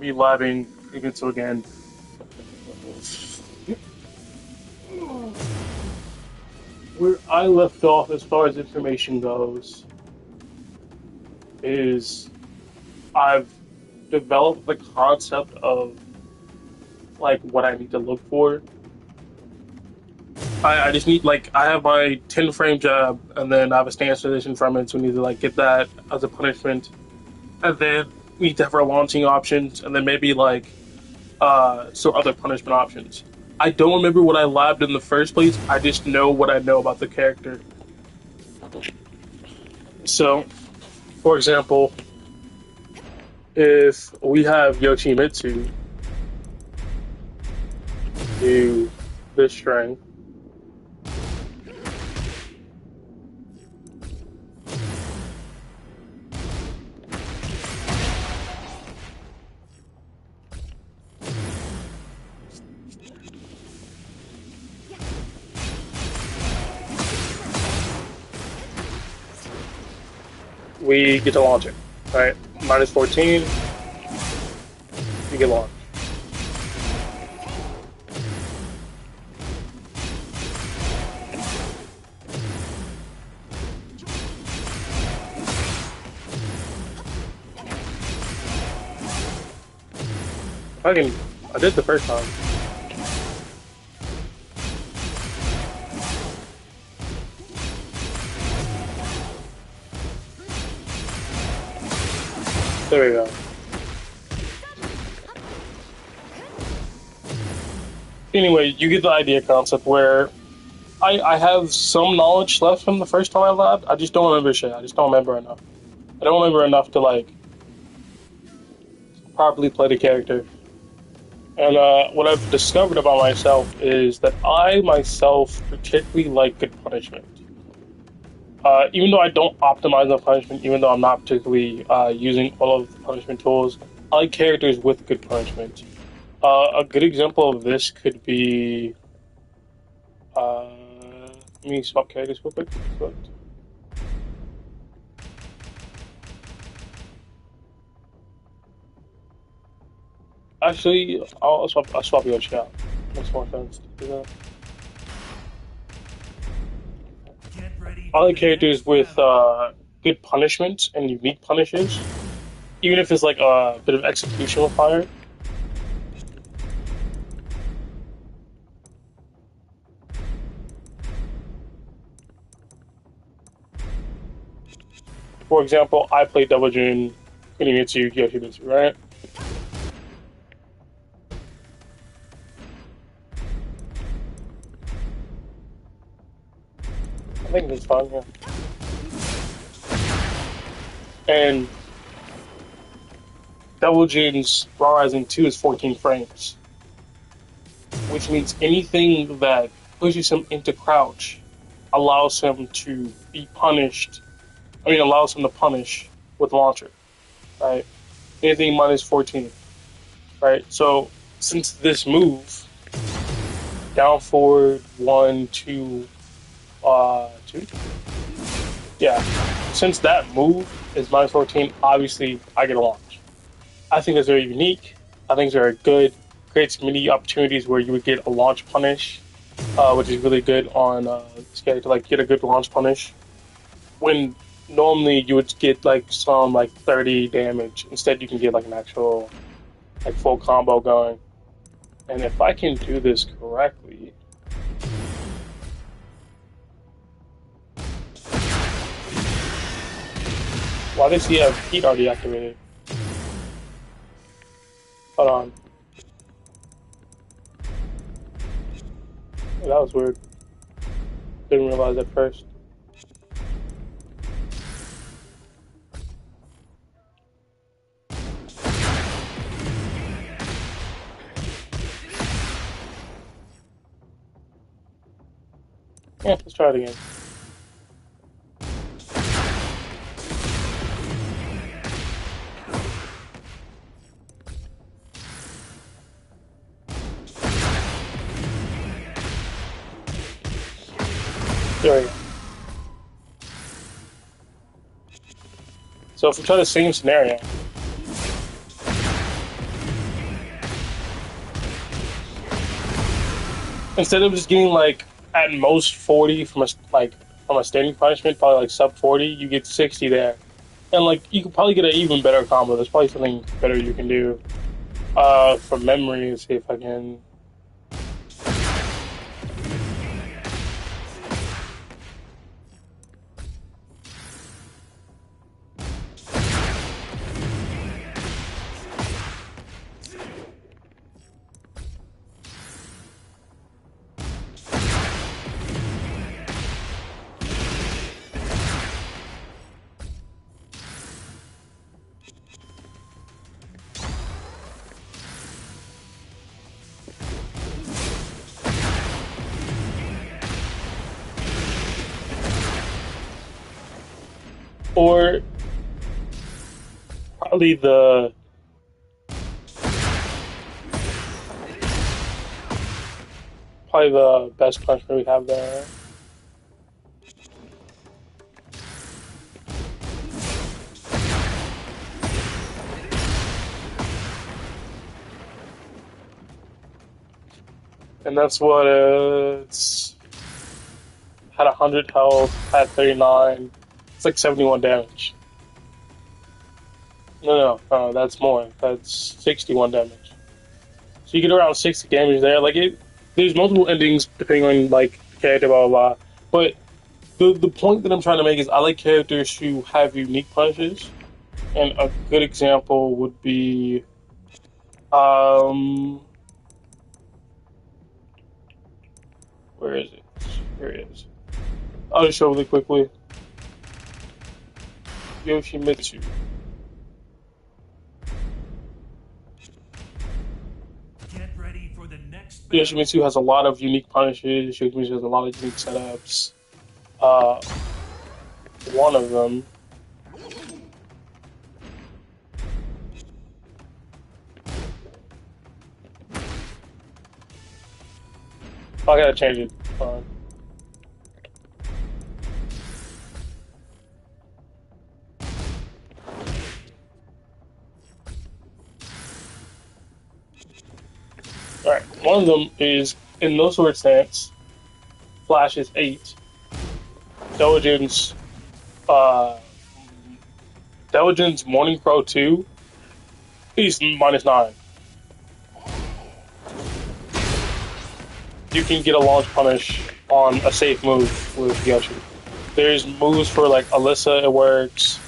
be labbing Kunimitsu again. Where I left off as far as information goes is I've developed the concept of like what I need to look for. I just need like I have my 10 frame jab and then I have a stance position from it, so we need to like get that as a punishment. And then we need to have our launching options and then maybe like so other punishment options. I don't remember what I labbed in the first place. I just know what I know about the character. So, for example, if we have Yoshimitsu do this string, we get to launch it, right? Minus 14, you get launched. I did the first time. There we go. Anyway, you get the idea concept where I have some knowledge left from the first time I labbed. I just don't remember shit. I just don't remember enough. I don't remember enough to like properly play the character. And what I've discovered about myself is that I myself particularly like good punishment. Even though I don't optimize on punishment, even though I'm not particularly using all of the punishment tools, I like characters with good punishment. A good example of this could be. Let me swap characters real quick. Actually, I'll swap Yoshi out. Makes more sense to do that. I like characters with good punishments and unique punishes, even if it's like a bit of execution required. For example, I play Double June, Kunimitsu, Yoshimitsu, right? I think that's fine, yeah. And Double June's Raw Rising 2 is 14 frames, which means anything that pushes him into crouch allows him to be punished. Allows him to punish with launcher, right? Anything minus 14, right? So since this move, down forward, 1, 2, 2? Yeah. Since that move is minus 14, obviously I get a launch. I think that's very unique. I think it's very good. Creates many opportunities where you would get a launch punish, which is really good on this guy to like get a good launch punish. When normally you would get like some like 30 damage, instead you can get like an actual like full combo going. And if I can do this correctly, why does he have heat already activated? Hold on. That was weird. Didn't realize at first. Yeah, let's try it again. There we go. So if we try the same scenario, instead of just getting like at most 40 from a standing punishment, probably like sub 40, you get 60 there, and like you could probably get an even better combo. There's probably something better you can do. From memory, let's see if I can. Or probably the best punishment we have there. And that's what it's had 100 health, had 39. It's like 71 damage. No, that's more. That's 61 damage. So you get around 60 damage there. Like it, there's multiple endings depending on like character, blah blah blah. But the point that I'm trying to make is I like characters who have unique punishes, and a good example would be, um, where is it? Here it is. I'll just show really quickly. Yoshimitsu. Get ready for the next Yoshimitsu has a lot of unique punishes. Yoshimitsu has a lot of unique setups. One of them. I gotta change it. Alright, one of them is in no sword stance. Flash is 8. Doujin's uh Doujin's Morning Crow 2 is -9. You can get a launch punish on a safe move with Yoshi. There's moves for like Alyssa, it works.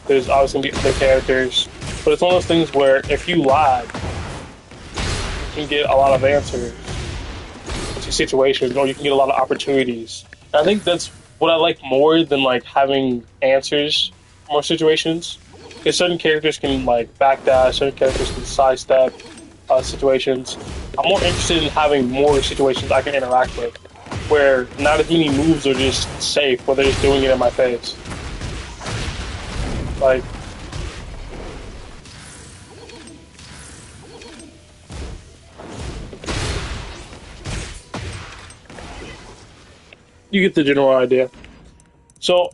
There's obviously gonna be other characters, but it's one of those things where if you lag, you can get a lot of answers to situations, or you can get a lot of opportunities. And I think that's what I like more than like having answers for more situations. Because certain characters can like backdash, certain characters can sidestep situations. I'm more interested in having more situations I can interact with, where not as many moves are just safe, where they're just doing it in my face. Like, you get the general idea. So,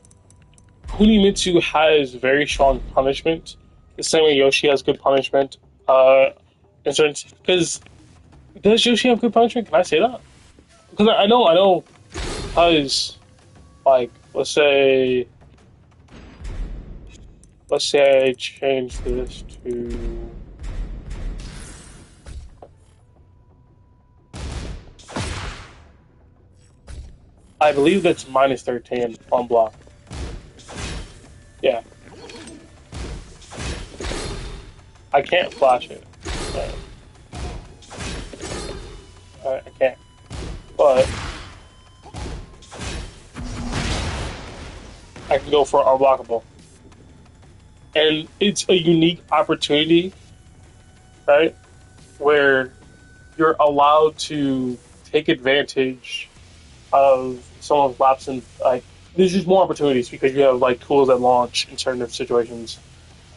Kunimitsu has very strong punishment. The same way Yoshi has good punishment. Because does Yoshi have good punishment? Can I say that? Because I know. Because, like, let's say I change this to. I believe that's -13 on block. Yeah. I can't flash it. I can't. But I can go for unblockable. And it's a unique opportunity, right? Where you're allowed to take advantage of someone's lapse in, like, there's just more opportunities because you have like tools that launch in certain situations.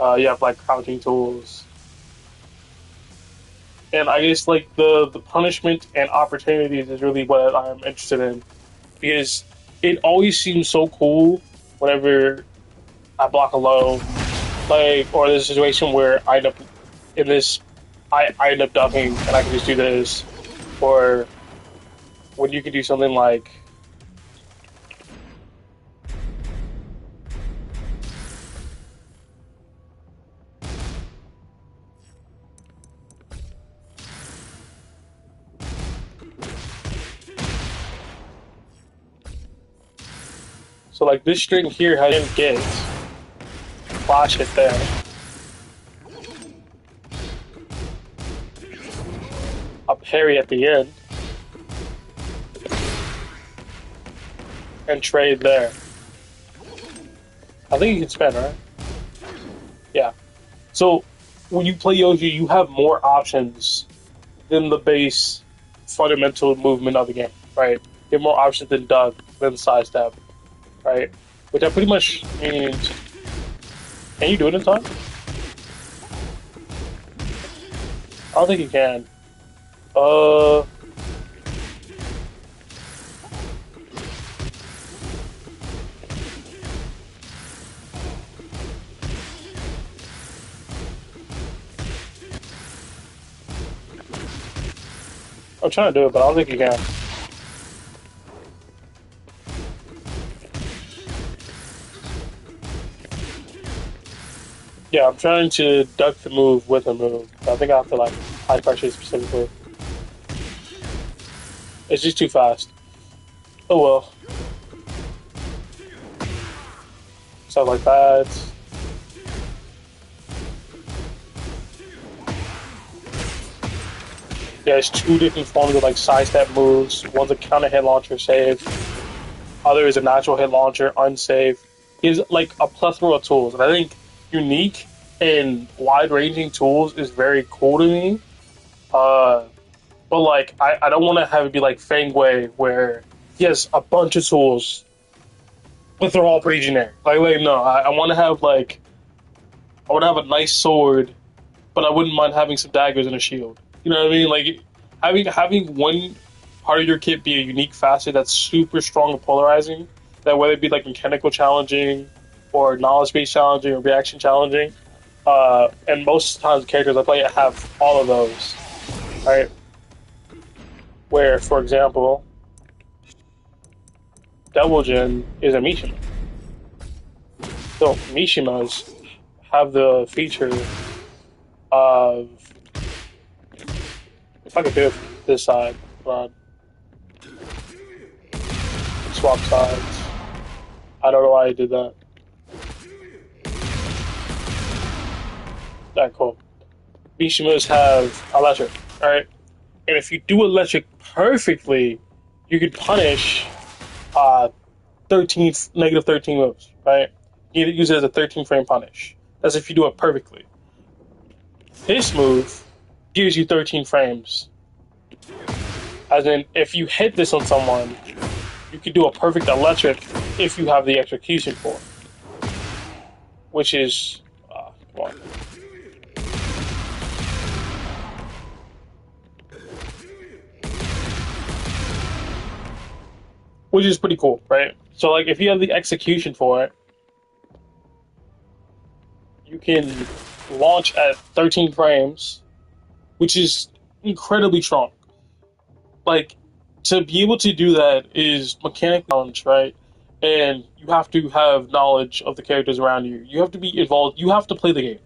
You have like crouching tools, and I guess like the punishment and opportunities is really what I'm interested in, because it always seems so cool whenever I block a low, like, or there's a situation where I end up in this, I end up ducking and I can just do this. or when you could do something like so like this string here has get flash it there. A parry at the end and trade there. I think you can spin, right? Yeah. So when you play Yoshi, you have more options than the base fundamental movement of the game, right? You have more options than duck, than sidestep, right? Which I pretty much means. Can you do it in time? I don't think you can. Uh. I'm trying to do it, but I don't think you can. Yeah, I'm trying to duck the move with a move. I think I have to like high pressure specifically. It's just too fast. Oh well. Stuff like that. Yeah, there's two different forms of like sidestep moves. One's a counter hit launcher save. Other is a natural hit launcher unsave. Is like a plethora of tools, and I think unique and wide ranging tools is very cool to me. Uh, but like I don't want to have it be like Fangway where he has a bunch of tools, but they're all pretty generic. Like no, I want to have like I want to have a nice sword, but I wouldn't mind having some daggers and a shield. You know what I mean? Like having one part of your kit be a unique facet that's super strong and polarizing. That whether it be like mechanical challenging, or knowledge based challenging, or reaction challenging. And most times the characters I play have all of those. Right? Where, for example, Devil Jin is a Mishima. So Mishimas have the feature of if I could do it this side, but swap sides. I don't know why I did that. That cool. Mishimas have electric, alright? And if you do electric perfectly, you can punish 13 negative 13 moves, right? You use it as a 13 frame punish. That's if you do it perfectly. This move gives you 13 frames. As in, if you hit this on someone, you can do a perfect electric if you have the execution for it. Which is, come on. Which is pretty cool, right? So, like, if you have the execution for it, you can launch at 13 frames, which is incredibly strong. Like, to be able to do that is mechanic knowledge, right? And you have to have knowledge of the characters around you. You have to be involved. You have to play the game.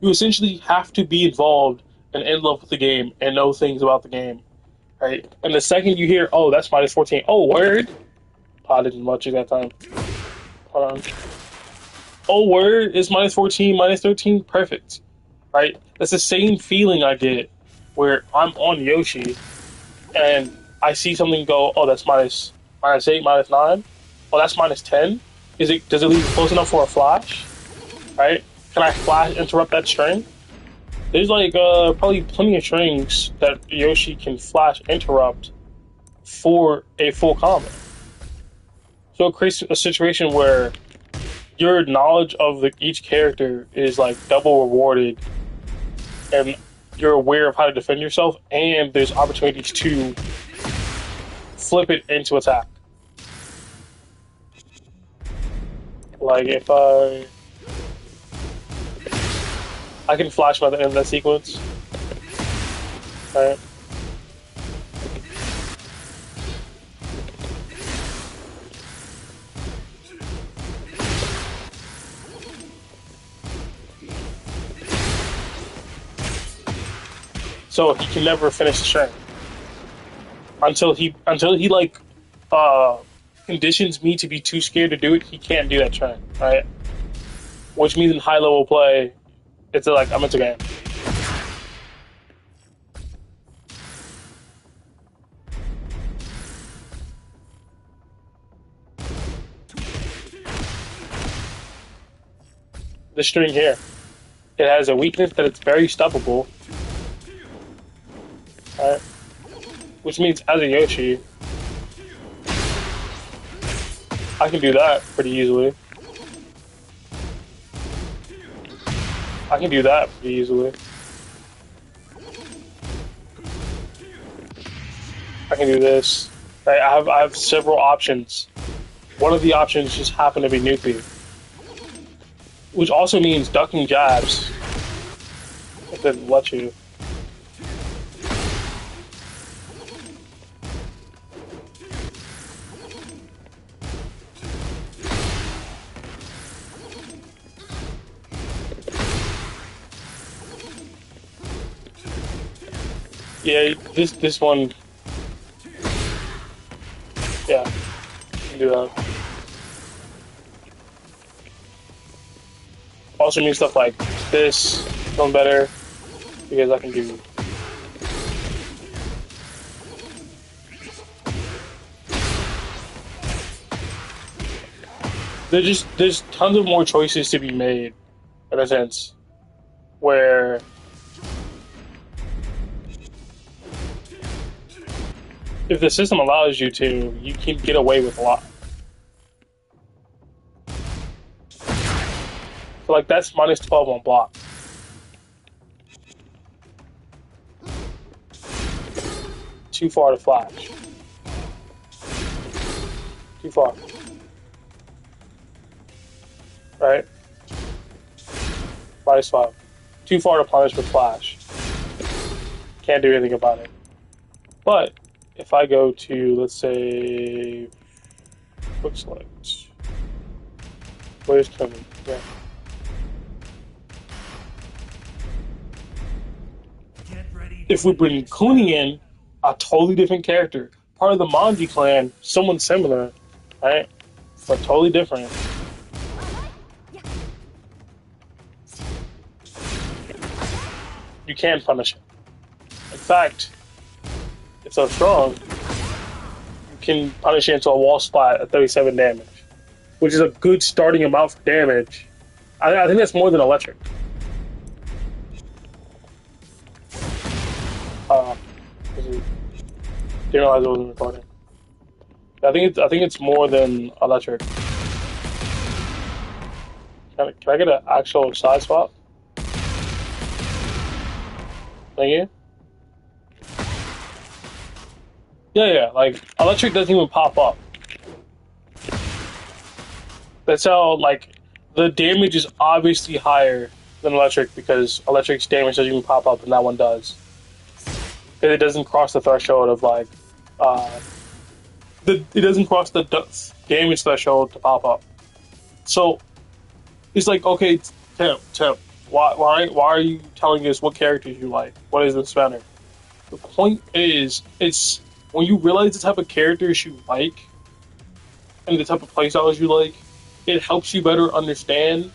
You essentially have to be involved and in love with the game and know things about the game, right? And the second you hear, oh, that's minus 14, oh, word? I didn't watch it that time. Hold on. Oh, word is minus 14, minus 13, perfect, right? That's the same feeling I get where I'm on Yoshi and I see something go, oh, that's minus 8, minus 9. Oh, that's minus 10. Does it leave close enough for a flash? Right? Can I flash interrupt that string? There's like probably plenty of strings that Yoshi can flash interrupt for a full combo. So it creates a situation where your knowledge of each character is like double rewarded, and you're aware of how to defend yourself, and there's opportunities to flip it into attack. Like if I can flash by the end of that sequence, right? so he can never finish the string until he like uh conditions me to be too scared to do it. He can't do that string, right? Which means in high level play, it's like I'm into game. The string here, it has a weakness that it's very stoppable, right? Which means as a Yoshi, I can do that pretty easily. I can do that pretty easily. I can do this. I have several options. One of the options just happen to be nuclear, which also means ducking jabs. If it let you. Yeah, this one. Yeah, you can do that. Also means stuff like this feeling better because I can do. There's tons of more choices to be made in a sense where if the system allows you to, you can get away with a lot. So like that's minus 12 on block. Too far to flash. Too far. Right? Minus 5. Too far to punish with flash. Can't do anything about it. But if I go to, let's say, quick select. Where's Kuni? Yeah. If we bring Kuni in, a totally different character, part of the Manji clan, someone similar, right? But totally different. You can punish it. In fact, it's so strong, you can punish it into a wall splat at 37 damage, which is a good starting amount for damage. I think that's more than electric. Didn't realize it wasn't recording. I think it's more than electric. Can I get an actual side swap? Thank you. Yeah. Like electric doesn't even pop up. That's how like the damage is obviously higher than electric because electric's damage doesn't even pop up and that one does. It doesn't cross the threshold of like it doesn't cross the damage threshold to pop up. So it's like, okay, Tim, why are you telling us what characters you like? What is this matter? The point is, it's when you realize the type of characters you like and the type of playstyles you like, it helps you better understand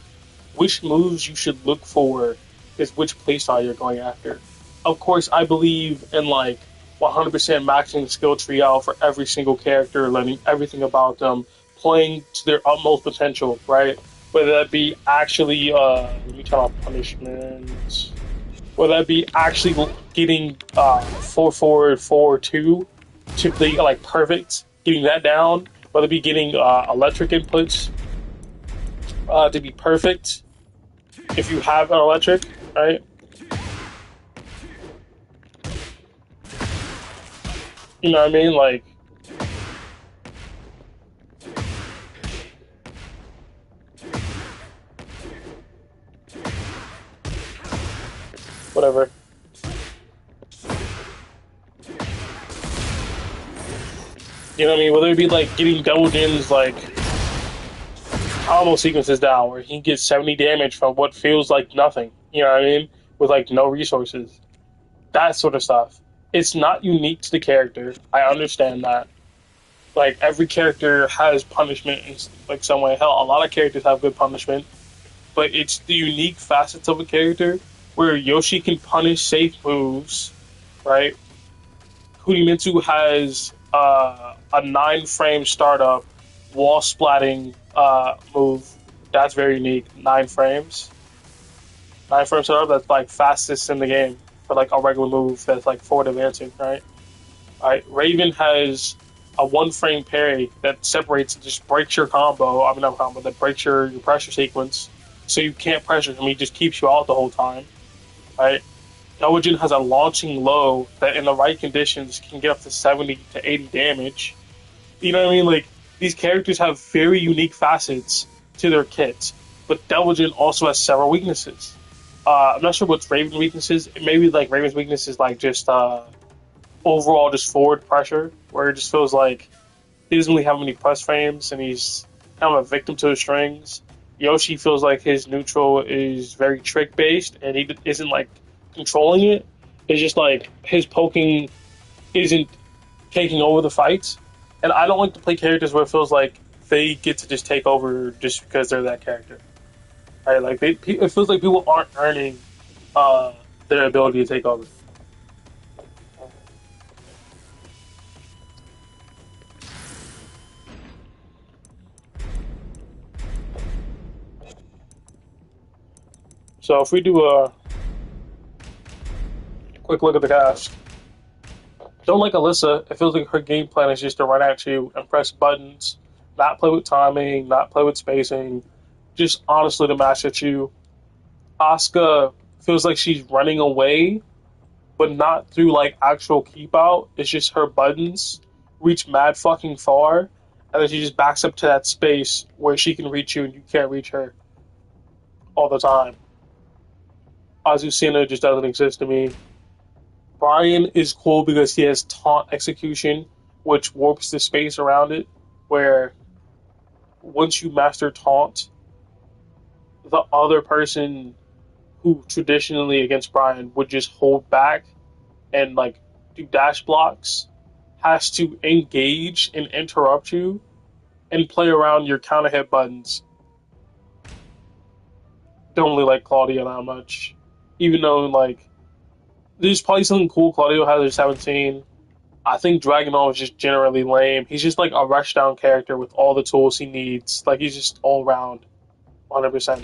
which moves you should look for is which playstyle you're going after. Of course, I believe in like 100% maxing the skill tree out for every single character, learning everything about them, playing to their utmost potential, right? Whether that be actually, let me turn off punishment. Whether that be actually getting 4 4 2 to be like perfect, getting that down. Whether it be getting electric inputs to be perfect, if you have an electric, right? You know what I mean? Like, whatever. You know what I mean? Whether it be like getting double gens, like combo sequences down, where he gets 70 damage from what feels like nothing. You know what I mean? With like no resources. that sort of stuff. It's not unique to the character. I understand that. Like every character has punishment in like some way. Hell, a lot of characters have good punishment, but it's the unique facets of a character where Yoshi can punish safe moves, right? Kunimitsu has a 9 frame startup wall splatting move. That's very unique. 9 frames. 9 frame startup. That's like fastest in the game for like a regular move that's like forward advancing, right? Right. Raven has a 1 frame parry that separates and just breaks your combo. I mean, not combo, that breaks your pressure sequence. So you can't pressure him. He just keeps you out the whole time. Right. Elgin has a launching low that, in the right conditions, can get up to 70 to 80 damage. You know what I mean? Like, these characters have very unique facets to their kits, but Delvin also has several weaknesses. I'm not sure what's Raven's weaknesses. Maybe like Raven's weakness is like just overall just forward pressure, where it just feels like he doesn't really have many press frames and he's kind of a victim to his strings. Yoshi feels like his neutral is very trick based and he isn't like controlling it. It's just like his poking isn't taking over the fights. And I don't like to play characters where it feels like they get to just take over just because they're that character. Right? Like it feels like people aren't earning uh, their ability to take over. So if we do a quick look at the cast, don't like Alyssa. It feels like her game plan is just to run at you and press buttons, not play with timing, not play with spacing, just honestly to mash at you. Asuka feels like she's running away, but not through like actual keep out. It's just her buttons reach mad fucking far, and then she just backs up to that space where she can reach you and you can't reach her all the time. Azucena just doesn't exist to me. Brian is cool because he has taunt execution, which warps the space around it, where once you master taunt, the other person who traditionally against Brian would just hold back and like do dash blocks has to engage and interrupt you and play around your counter hit buttons. Don't really like Claudio that much. Even though like there's probably something cool Claudio has I just haven't seen. I think Dragunov is just generally lame. He's just like a rushdown character with all the tools he needs. Like he's just all around 100%.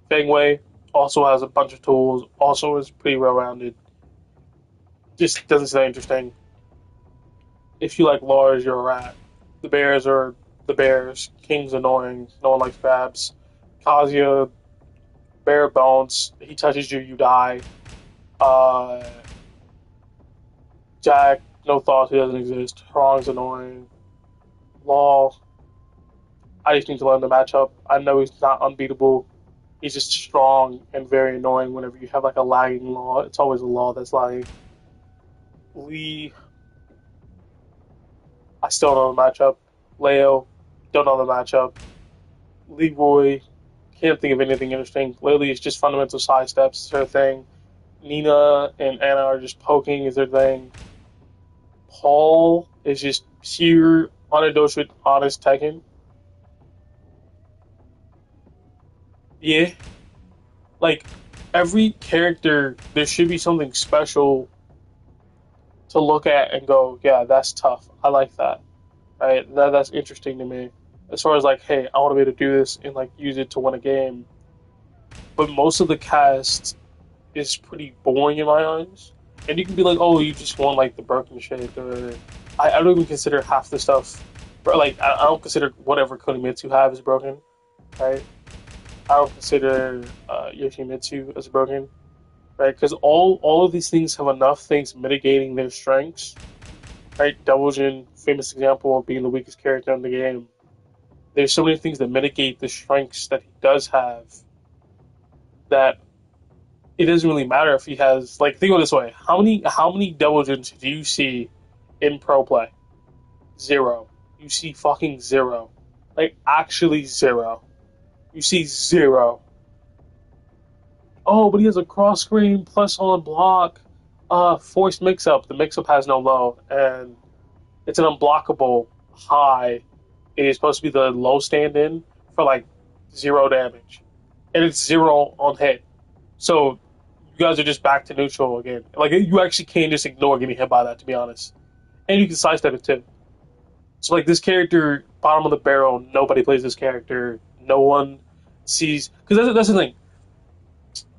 Fengwei also has a bunch of tools, also is pretty well rounded. Just doesn't sound interesting. If you like Lars, you're a rat. The Bears are the Bears. King's annoying. No one likes Babs. Kazuya, bare bones. He touches you, you die. Uh, Jack, no thoughts, he doesn't exist. Hrong's annoying. Law, I just need to learn the matchup. I know he's not unbeatable. He's just strong and very annoying whenever you have like a lagging Law. It's always a Law that's lagging. Lee, I still don't know the matchup. Leo, don't know the matchup. Leroy, can't think of anything interesting. Lily is just fundamental side steps, is her thing. Nina and Anna are just poking, is their thing. Paul is just pure, unadulterated, honest Tekken. Yeah. Like, every character, there should be something special to look at and go, yeah, that's tough. I like that. Right? That's interesting to me. As far as like, hey, I want to be able to do this and like use it to win a game. But most of the cast is pretty boring in my eyes. And you can be like, oh, you just want like the broken shit, or I don't even consider half the stuff. But like, I don't consider whatever Kunimitsu have is broken, right? I don't consider Yoshimitsu as broken, right? Because all of these things have enough things mitigating their strengths, right? Double famous example of being the weakest character in the game. There's so many things that mitigate the strengths that he does have that it doesn't really matter if he has like think of it this way. How many double do you see in pro play? Zero. You see fucking zero. Like actually zero. You see zero. Oh, but he has a cross screen plus on block. Forced mix-up. The mix-up has no low, and it's an unblockable high. It is supposed to be the low stand-in for like zero damage, and it's zero on hit. So you guys are just back to neutral again. Like you actually can't just ignore getting hit by that, to be honest. And you can sidestep it too. So like this character, bottom of the barrel, nobody plays this character. No one sees because that's the thing.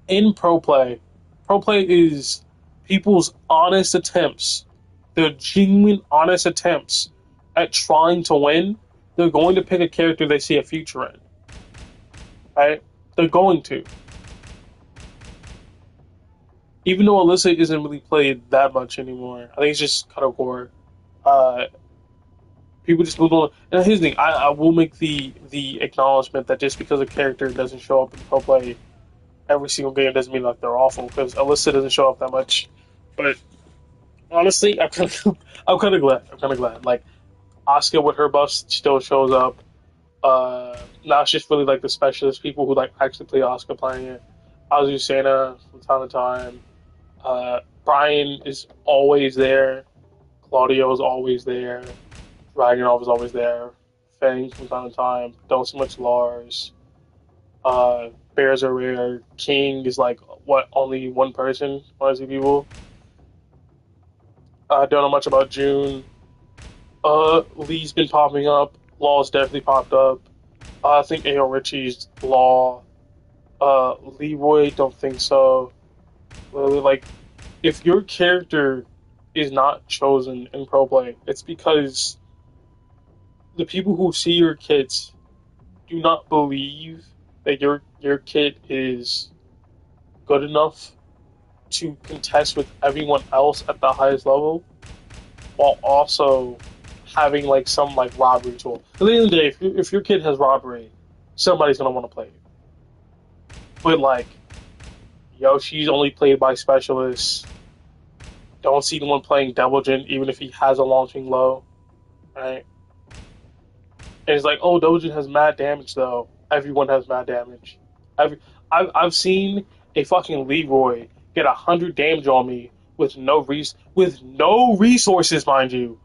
In pro play is people's honest attempts, their genuine honest attempts at trying to win. They're going to pick a character they see a future in, right? They're going to, even though Alyssa isn't really played that much anymore. I think it's just Cuddle Core. Uh, People just move on. And here's the thing: I will make the acknowledgement that just because a character doesn't show up in pro play every single game doesn't mean like they're awful. Because Alyssa doesn't show up that much, but honestly, I'm kind of glad. I'm kind of glad. Like Asuka with her buffs still shows up. Now it's just really like the specialist people who like actually play Asuka playing it. Azucena from time to time. Brian is always there. Claudio is always there. Dragunov is always there. Fang from time to time. Don't see much Lars. Bears are rare. King is like what only one person, one or two people. Don't know much about June. Lee's been popping up. Law's definitely popped up. I think A.O. Richie's Law. Leroy, don't think so. Really, like, if your character is not chosen in pro play, it's because the people who see your kits do not believe that your kit is good enough to contest with everyone else at the highest level, while also having like some like robbery tool. At the end of the day, if your kid has robbery, somebody's gonna want to play it. But like, Yoshi's only played by specialists. Don't see anyone playing Devil Jin, even if he has a launching low, right? And it's like, oh, Devil Jin has mad damage though. Everyone has mad damage. Every, I've seen a fucking Leroy get 100 damage on me with no resources, mind you,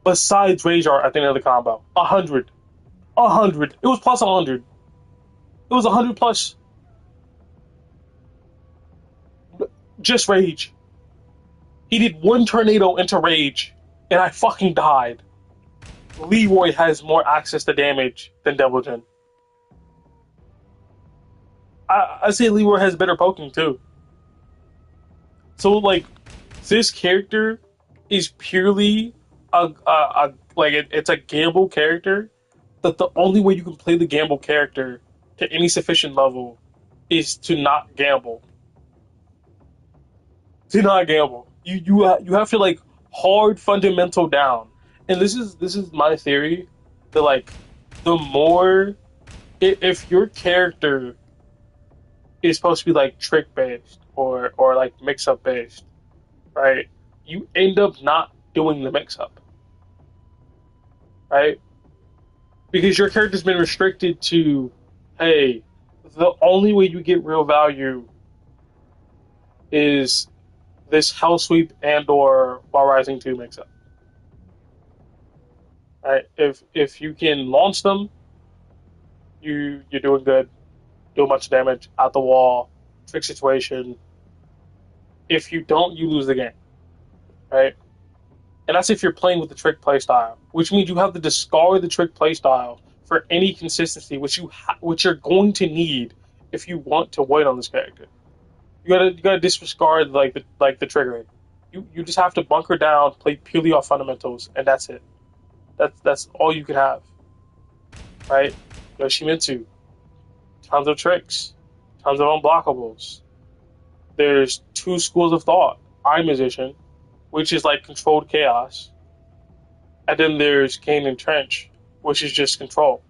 besides Rage Art at the end of the combo. 100, 100. It was plus 100. It was 100 plus just Rage. He did one tornado into Rage, and I fucking died. Leroy has more access to damage than Devil Jin. I say Leroy has better poking too. So like, this character is purely it's a gamble character. That the only way you can play the gamble character to any sufficient level is to not gamble. Do not gamble. You have to like hard fundamental down. And this is my theory that like the more if your character is supposed to be like trick based or like mix up based, right? You end up not doing the mix up, right? Because your character's been restricted to, hey, the only way you get real value is this Hell Sweep and or While Rising 2 mix up. Right? If you can launch them, you're doing good, do a bunch of damage out the wall, trick situation. If you don't, you lose the game. Right? And that's if you're playing with the trick playstyle, which means you have to discard the trick playstyle for any consistency, which you're going to need if you want to win on this character. You gotta disregard like the trigger. You just have to bunker down, play purely off fundamentals, and that's it. That's all you can have, right? Yoshimitsu, tons of tricks, tons of unblockables. There's two schools of thought. I Musician, which is like controlled chaos, and then there's Kane and Trench, which is just control,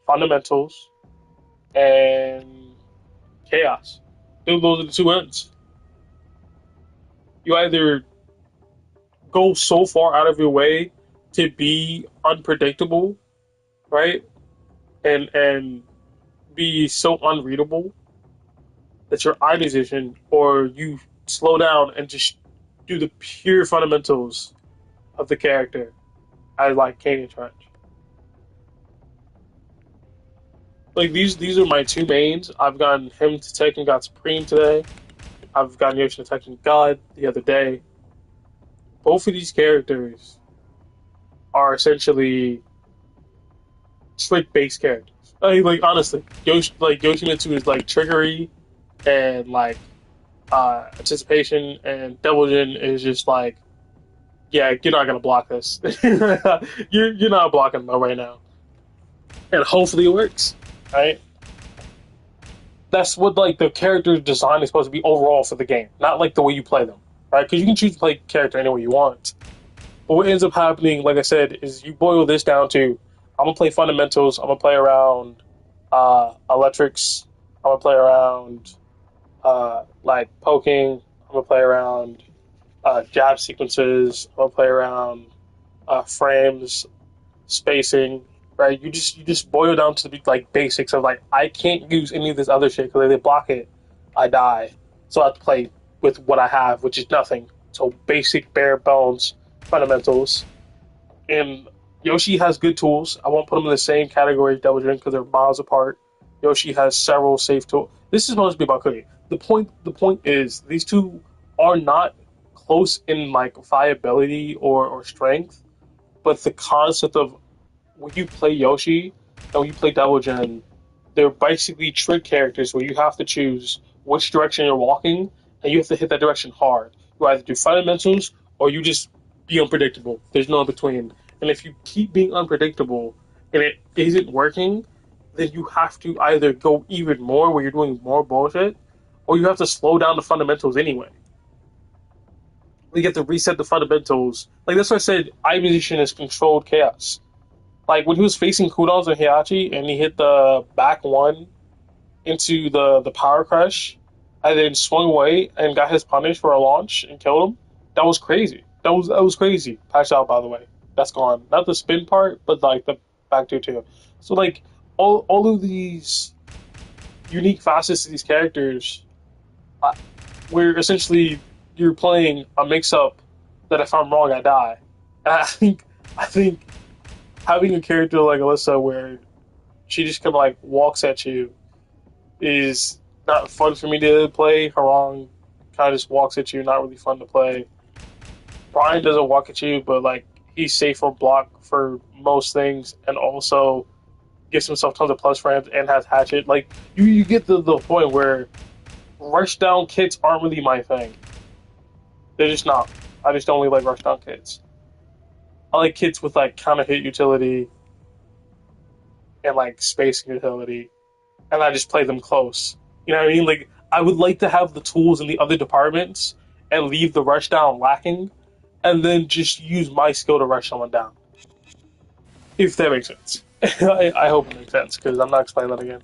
fundamentals, and chaos. Those are the two ends. You either go so far out of your way to be unpredictable, right? And be so unreadable that you're I musician, or you slow down and just do the pure fundamentals of the character. I like Canyon Trench. Like these are my two mains. I've gotten him to Tekken God Supreme today. I've gotten Yoshi to Tekken God the other day. Both of these characters are essentially trick based characters. Like honestly, Yoshimitsu is like trickery and like anticipation, and Devil Jin is just like, yeah, you're not gonna block this. You're not blocking them right now, and hopefully it works. Right? That's what like the character design is supposed to be overall for the game, not like the way you play them. Right? Because you can choose to play character any way you want. But what ends up happening, like I said, is you boil this down to I'm gonna play fundamentals. I'm gonna play around electrics. I'm gonna play around like poking. I'm gonna play around jab sequences. I'm gonna play around frames, spacing. Right? You just boil down to the like basics of like I can't use any of this other shit because if they block it, I die. So I have to play with what I have, which is nothing. So basic bare bones fundamentals. And Yoshi has good tools. I won't put them in the same category as Devil Jin because they're miles apart. Yoshi has several safe tools. This is supposed to be about cooking. The point is these two are not close in like viability or strength, but the concept of when you play Yoshi and when you play Devil Jin, they're basically trick characters where you have to choose which direction you're walking and you have to hit that direction hard. You either do fundamentals or you just be unpredictable. There's no in between. And if you keep being unpredictable and it isn't working, then you have to either go even more where you're doing more bullshit, or you have to slow down the fundamentals anyway. You have to reset the fundamentals. Like that's why I said I Musician is controlled chaos. Like when he was facing Kudos and Heihachi and he hit the back one into the power crush and then swung away and got his punish for a launch and killed him. That was crazy. That was crazy. Patched out by the way. That's gone. Not the spin part, but like the back two too. So like all of these unique facets of these characters, uh, where essentially you're playing a mix up that if I'm wrong I die. And I think having a character like Alyssa where she just kind of like walks at you is not fun for me to play. Harong kind of just walks at you, not really fun to play. Brian doesn't walk at you, but like he's safe for block for most things, and also gives himself tons of plus frames and has hatchet. Like you get the point where rush down kits aren't really my thing. They're just not. I just don't really like rush down kits. I like kits with like counter hit utility and like spacing utility, and I just play them close. You know what I mean? Like I would like to have the tools in the other departments and leave the rush down lacking, and then just use my skill to rush someone down. If that makes sense. I hope it makes sense because I'm not explaining that again.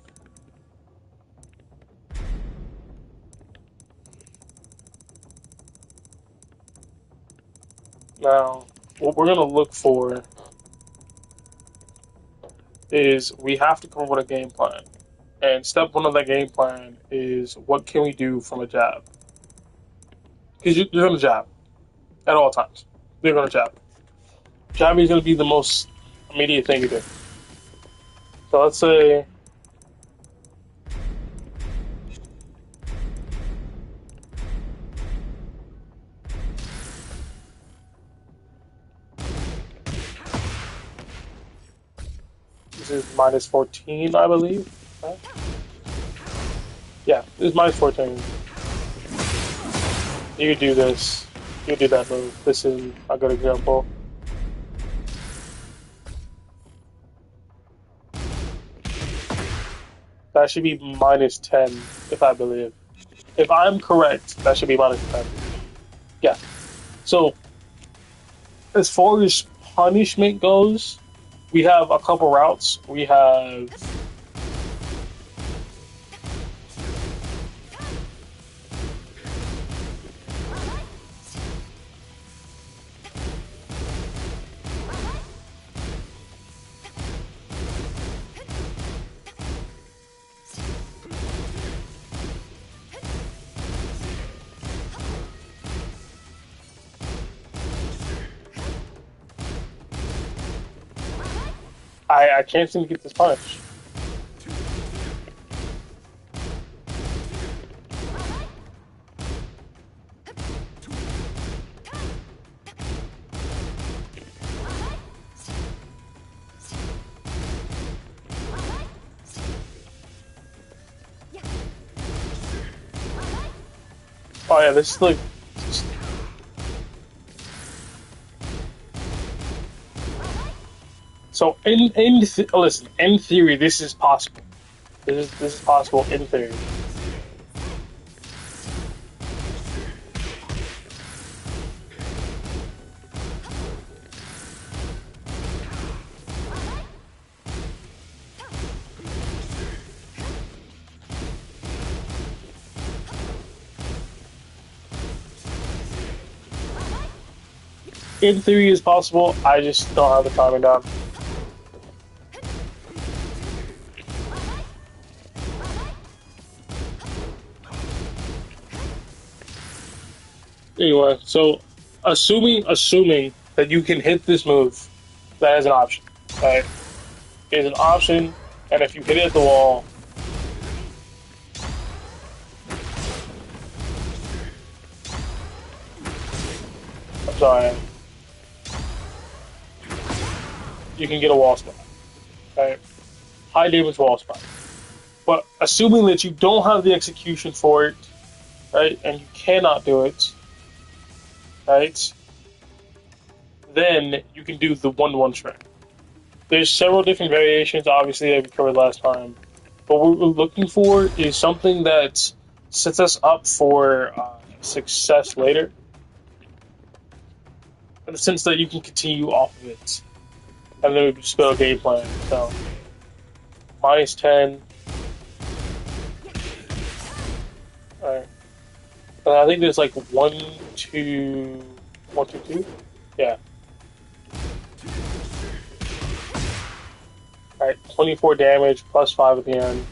Now, what we're gonna look for is we have to come up with a game plan. And step one of that game plan is what can we do from a jab? Because you're gonna jab at all times. You're gonna jab. Jabbing is gonna be the most immediate thing you do. So let's say this is minus 14, I believe. Right? Yeah, this is minus 14. You do this. You do that move. This is a good example. That should be minus 10, if I believe. If I'm correct, that should be minus 10. Yeah. So, as far as punishment goes, we have a couple routes. We have I can't seem to get this punch. Oh yeah, this is like. So listen, in theory, this is possible. This is possible in theory. In theory, is possible. I just don't have the timing down. Anyway, so assuming that you can hit this move, that is an option. Right? It is an option, and if you hit it at the wall, I'm sorry, you can get a wall spot. Right? High damage wall spot. But assuming that you don't have the execution for it, right, and you cannot do it, right, then you can do the 1-1 string. There's several different variations, obviously, that we covered last time. But what we're looking for is something that sets us up for success later, in the sense that you can continue off of it. And then we just build a game plan. So, -10. Alright. And I think there's like 1, 2, 1, 2, 2? Yeah. Alright, 24 damage, +5 at the end.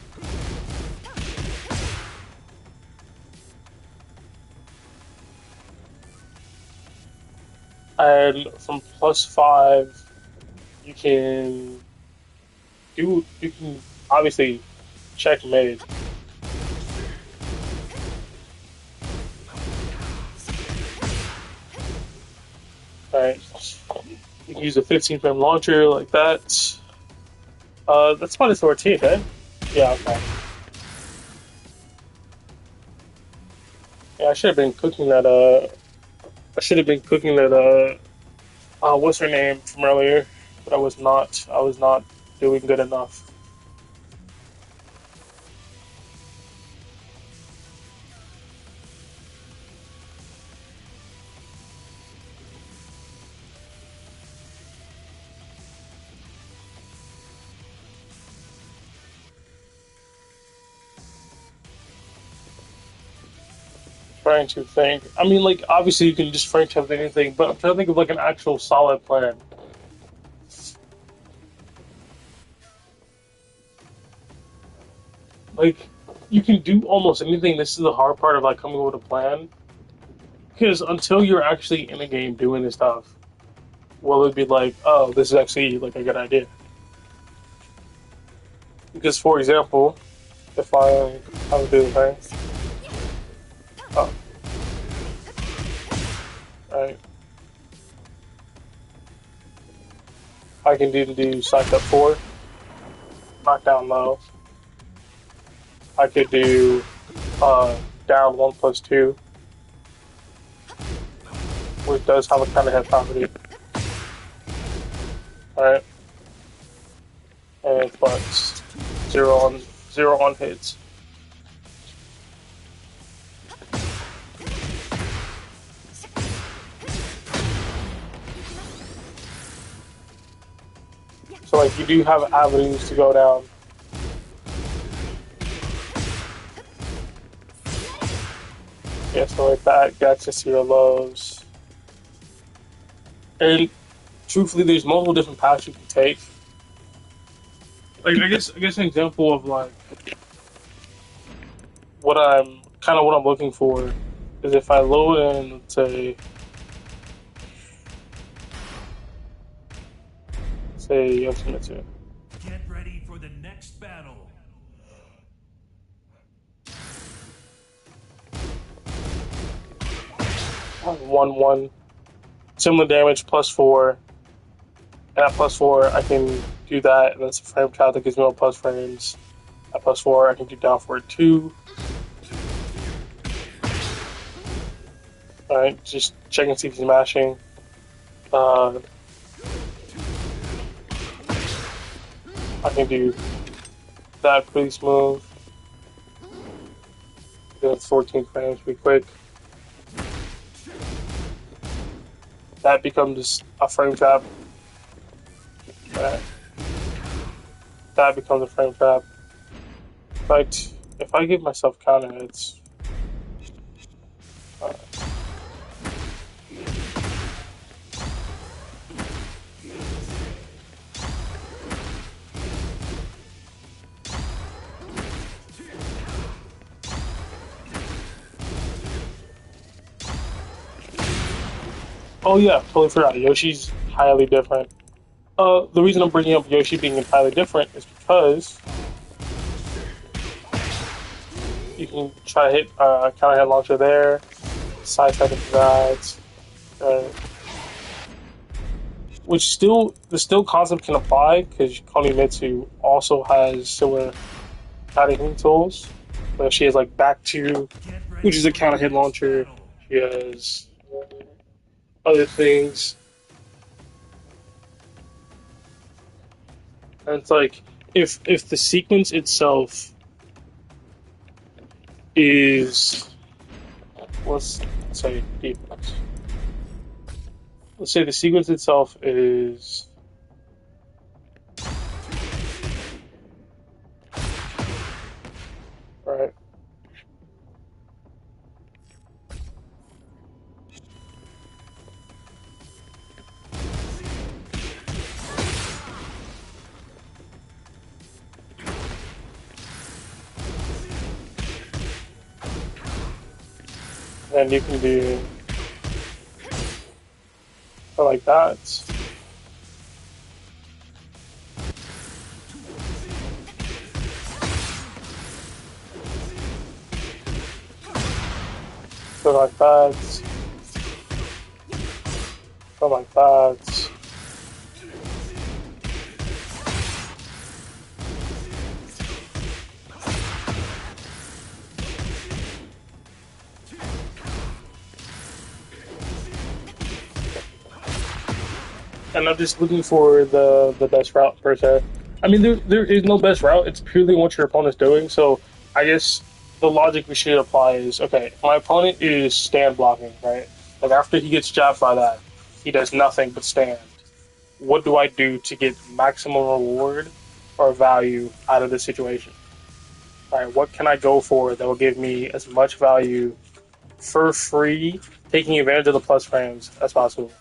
And from +5, you can obviously checkmate. Alright. You can use a 15 frame launcher like that. That's -14, eh? Yeah, okay. Yeah, I should have been cooking that, what's her name from earlier? But I was not doing good enough. Trying to think. I mean, like, obviously you can just franchise anything, but I'm trying to think of, like, an actual solid plan. Like, you can do almost anything. This is the hard part of, like, coming up with a plan. Because until you're actually in a game doing this stuff, will it be like, oh, this is actually, like, a good idea? Because, for example, if I have to do the thing. Oh. Right. I can do psych up 4, knockdown low. I could do down 1+2, which does have a kind of head property. Alright. And but 0 on hits. So like you do have avenues to go down. Yeah, so like that gets us your lows. And truthfully there's multiple different paths you can take. Like I guess an example of like what I'm looking for is if I load in, let's say Kunimitsu. for the next battle. 1-1. Similar damage, +4. And at +4, I can do that, and that's a frame trap that gives me all plus frames. At +4, I can do down forward 2. Alright, just check and see if he's mashing. I can do that pretty smooth. That's 14 frames pretty quick. That becomes a frame trap. That becomes a frame trap. In fact, if I give myself counter hits, oh yeah, totally forgot. Yoshi's highly different. The reason I'm bringing up Yoshi being entirely different is because you can try to hit counter hit launcher there, side step into that, uh, which the still concept can apply because Kunimitsu also has similar counter hitting tools. But she has like back two, Get which ready is a for the counter hit next launcher. battle. She has other things, and it's like if the sequence itself is, let's say defense. Let's say the sequence itself is right. And you can do like that. Go like that. Go like that. And I'm just looking for the best route per se. I mean, there is no best route. It's purely what your opponent's doing. So I guess the logic we should apply is okay. My opponent is stand blocking, right? Like after he gets jabbed by that, he does nothing but stand. What do I do to get maximum reward or value out of this situation? All right, what can I go for that will give me as much value for free, taking advantage of the plus frames as possible?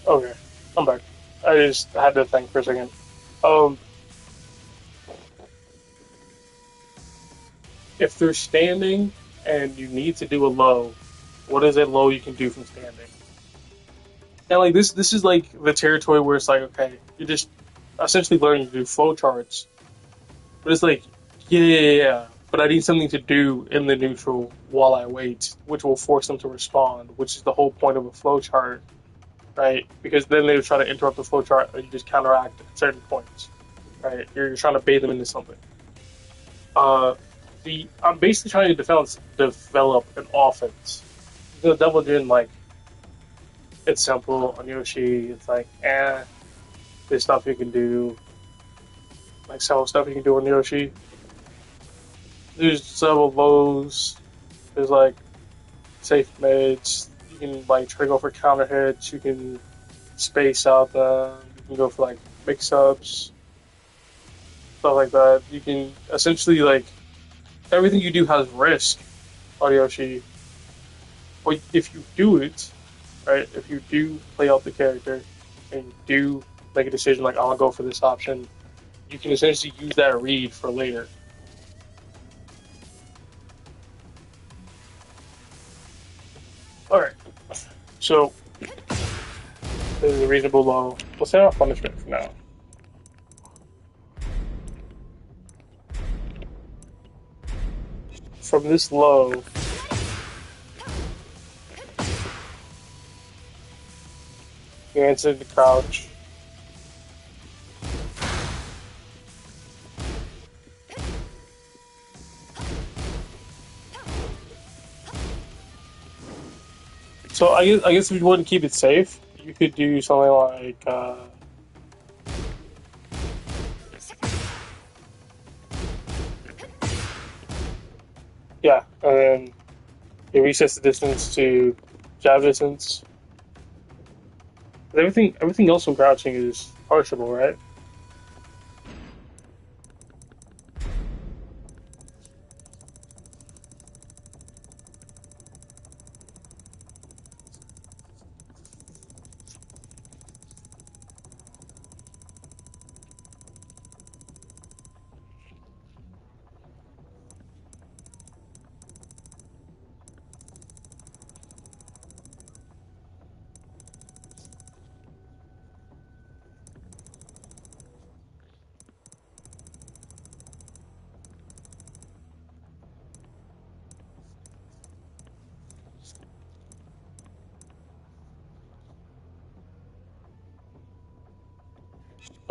Okay, I'm back. I just had to think for a second. Um, if they're standing, and you need to do a low, what is a low you can do from standing? And like this is like the territory where it's like, okay, you're just essentially learning to do flow charts, but it's like, yeah, but I need something to do in the neutral while I wait, which will force them to respond, which is the whole point of a flow chart, right? Because then they would try to interrupt the flow chart and you just counteract at certain points, right? You're trying to bait them into something. Uh, the I'm basically trying to develop an offense. The Devil Jin, like, it's simple on Yoshi. It's like, there's stuff you can do, like several stuff you can do on Yoshi. There's several lows. There's like safe mids. You can like try to go for counter hits. You can space out them. You can go for like mix ups, stuff like that. You can essentially like everything you do has risk on Yoshi. But if you do it, right? If you do play out the character and you do make a decision like I'll go for this option, you can essentially use that read for later. All right. So this is a reasonable low. We'll set off punishment for now. From this low, you answer the crouch. So I guess if you want to keep it safe, you could do something like yeah, and then you resets the distance to jab distance. But everything else from crouching is partiable, right?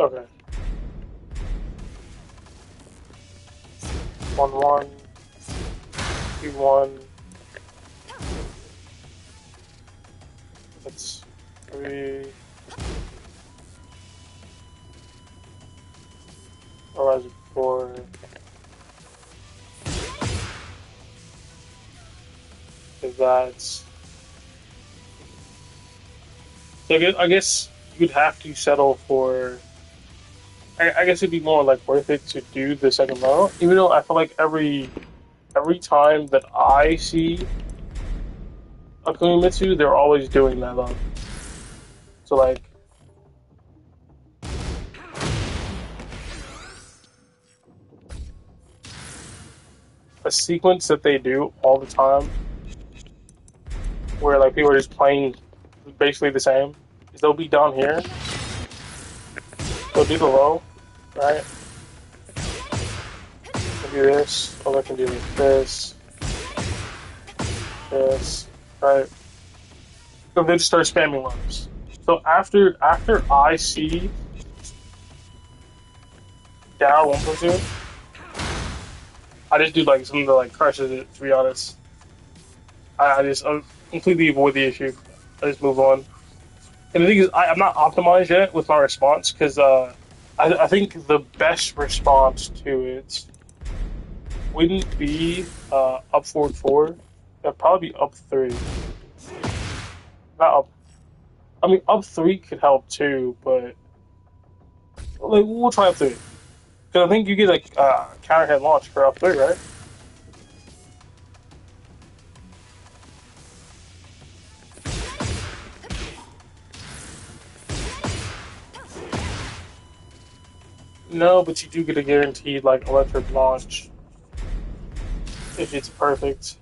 Okay. 1-1, 2-1. That's 3. Horizon 4. Is that? So I guess you'd have to settle for. I guess it'd be more like worth it to do the second low, even though I feel like every time that I see a Kunimitsu, they're always doing that low. So like a sequence that they do all the time, where like people are just playing basically the same, is they'll be down here, they'll do the low, right? They'll do this, or they can do this, this, right? So they just start spamming lows. So after I see down 1%, I just do like something that like crushes it. To be honest, I completely avoid the issue. I just move on. And the thing is, I'm not optimized yet with my response because I think the best response to it wouldn't be up forward 4. It'd probably be up 3. Not up. I mean, up 3 could help too, but like we'll try up 3 because I think you get like counter head launch for up 3, right? No, but you do get a guaranteed like electric launch if it's perfect.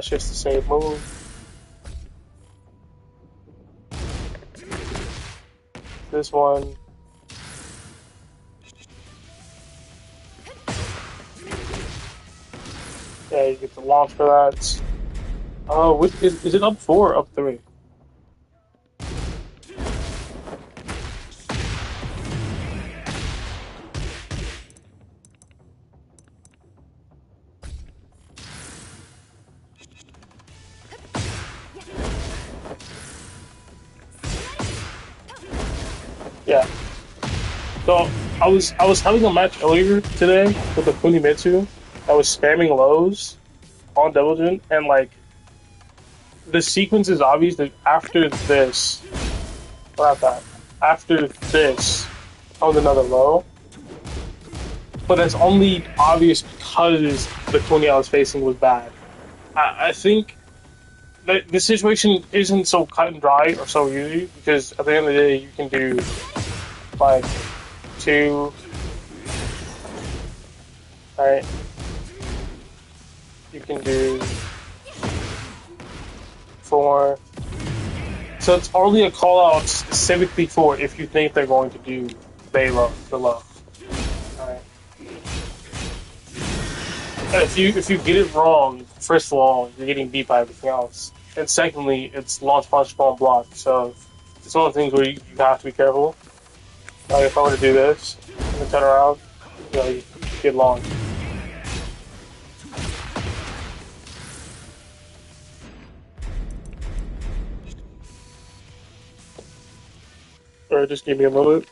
That's just the same move. This one. Yeah, you get the launch for that. Oh, is it up 4 or up 3? Yeah. So I was having a match earlier today with the Kunimitsu. I was spamming lows on double jump, and like the sequence is obvious that after this, not that, after this comes another low, but that's only obvious because the Kuni I was facing was bad. I think that the situation isn't so cut and dry or so easy because at the end of the day, you can do like 2, right? You can do 4. So it's only a call out specifically for if you think they're going to do the low. Right. And if you get it wrong, first of all, you're getting beat by everything else. And secondly, it's launch punch ball block. So it's one of the things where you have to be careful. Like if I were to do this and then turn around, you get launched. Or just give me a moment.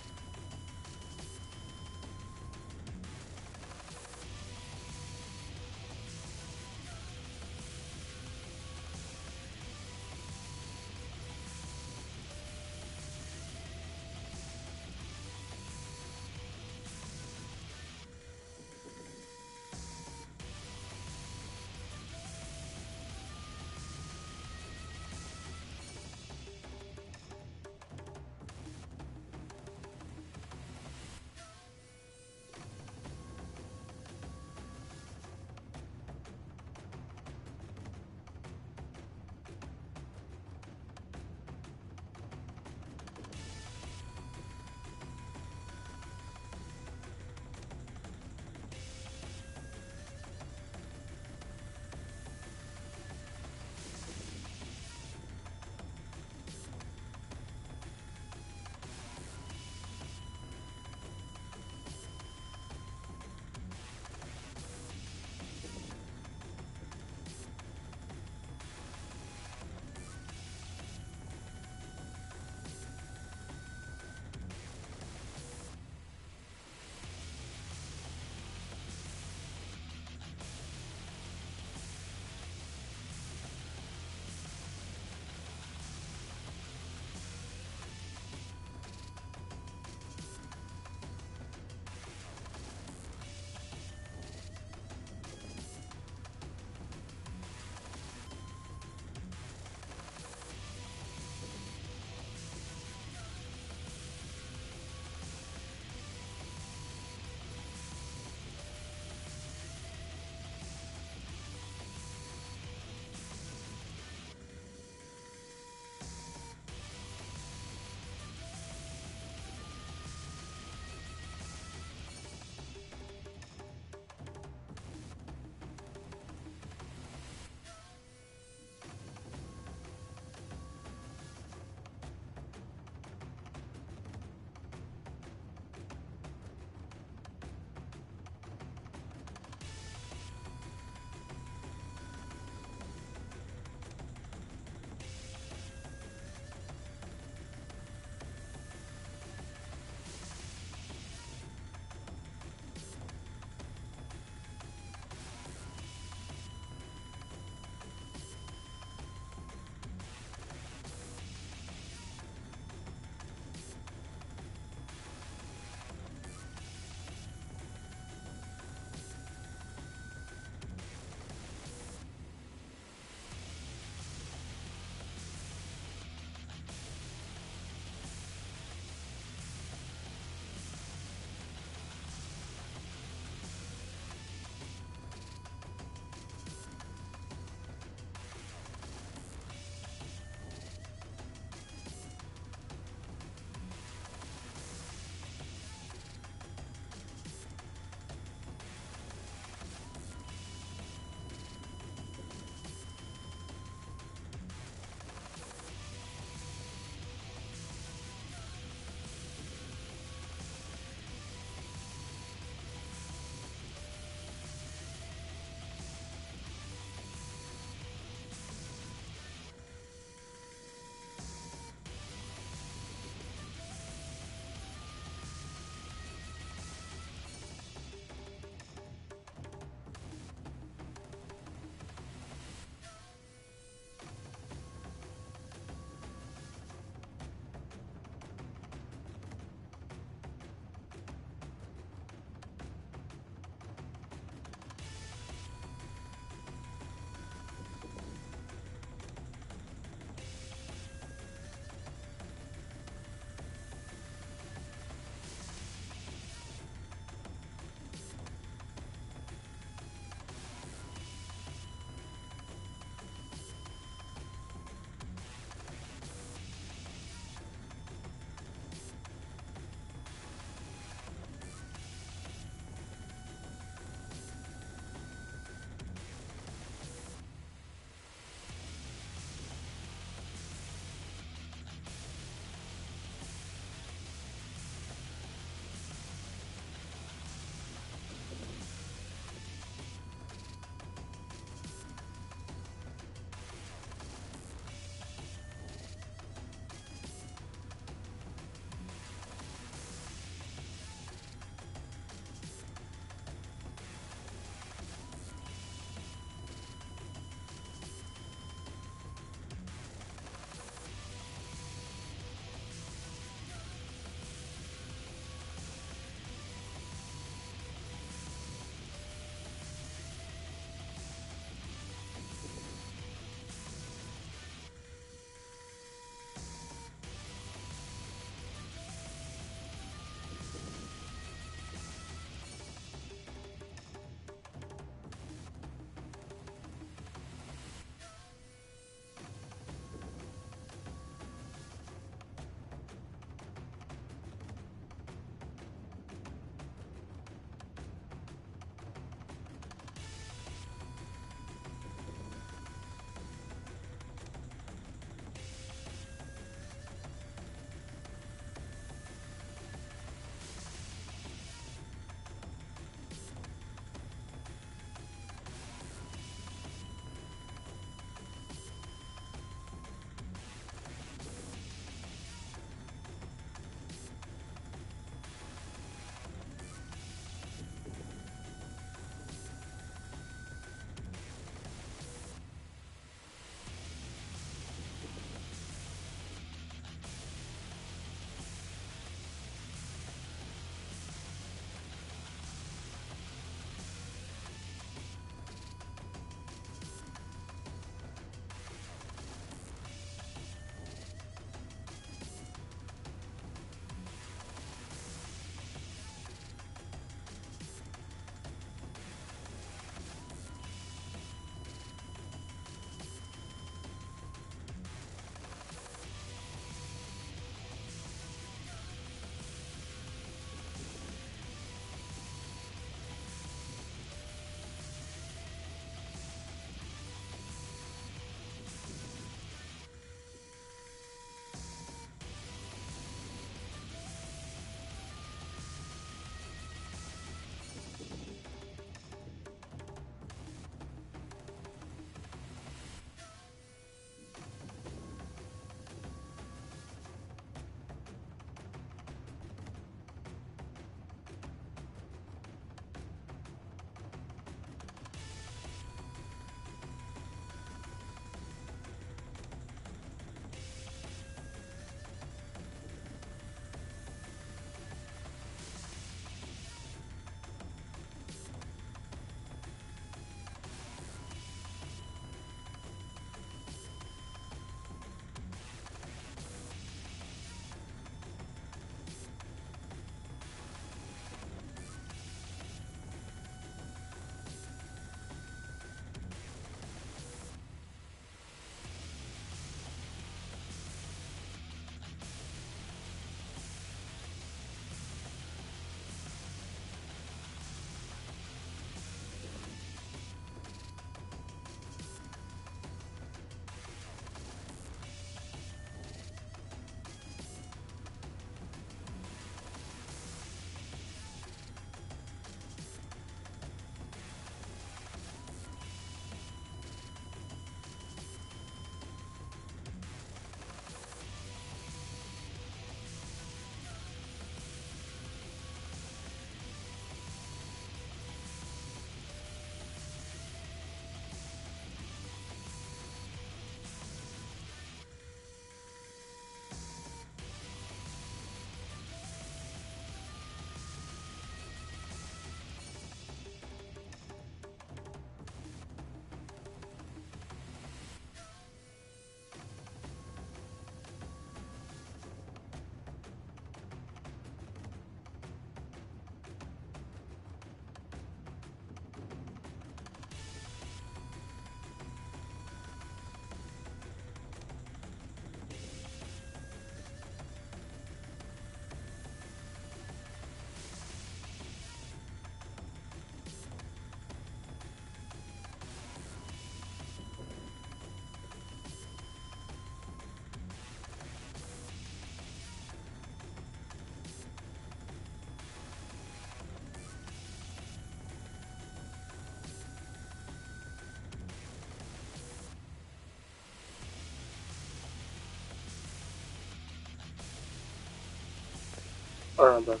Alright, I'm back.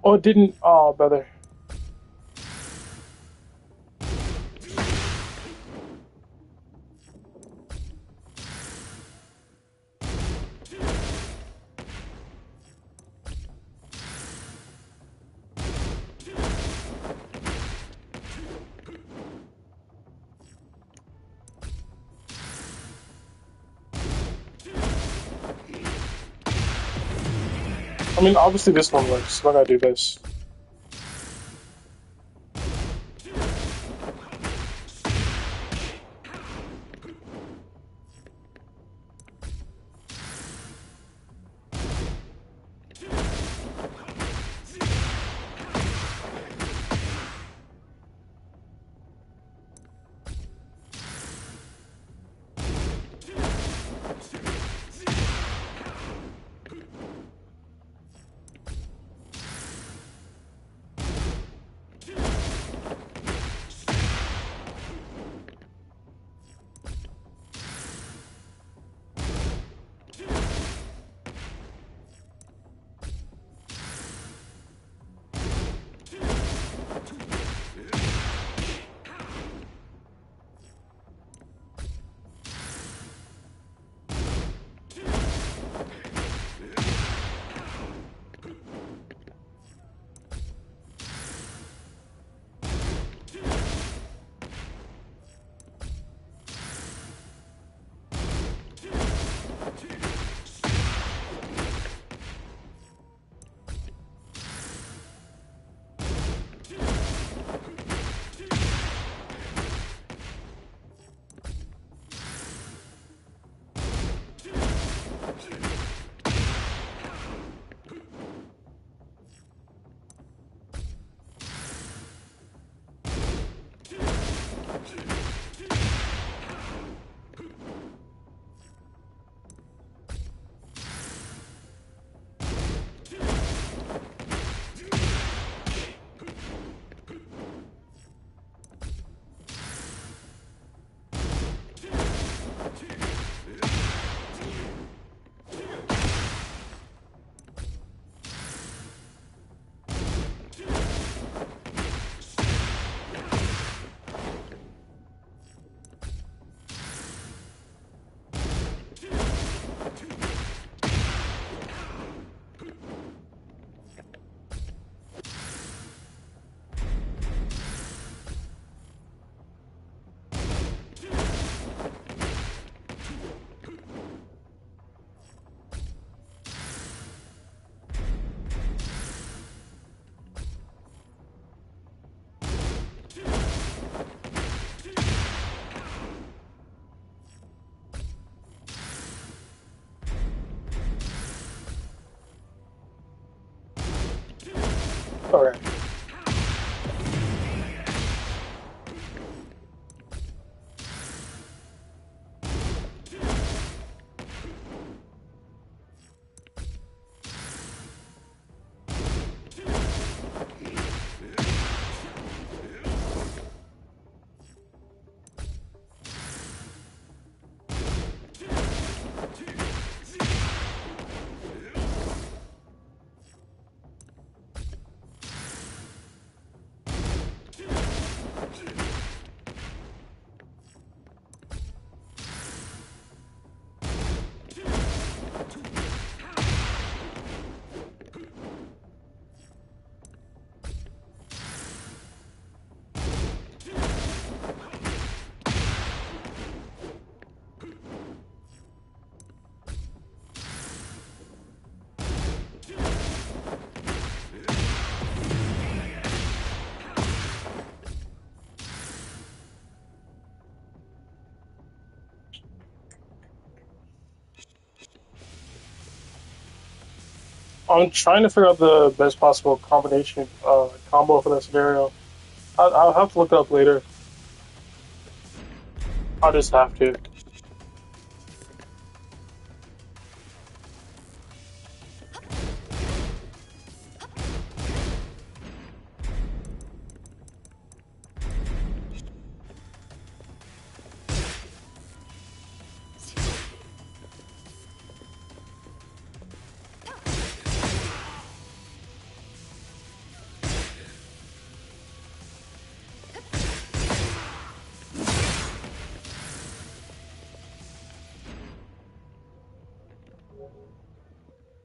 Oh, it didn't. Oh, brother. I mean, obviously this one works. So I gotta do this. Alright. I'm trying to figure out the best possible combination combo for that scenario. I'll have to look it up later. I'll just have to.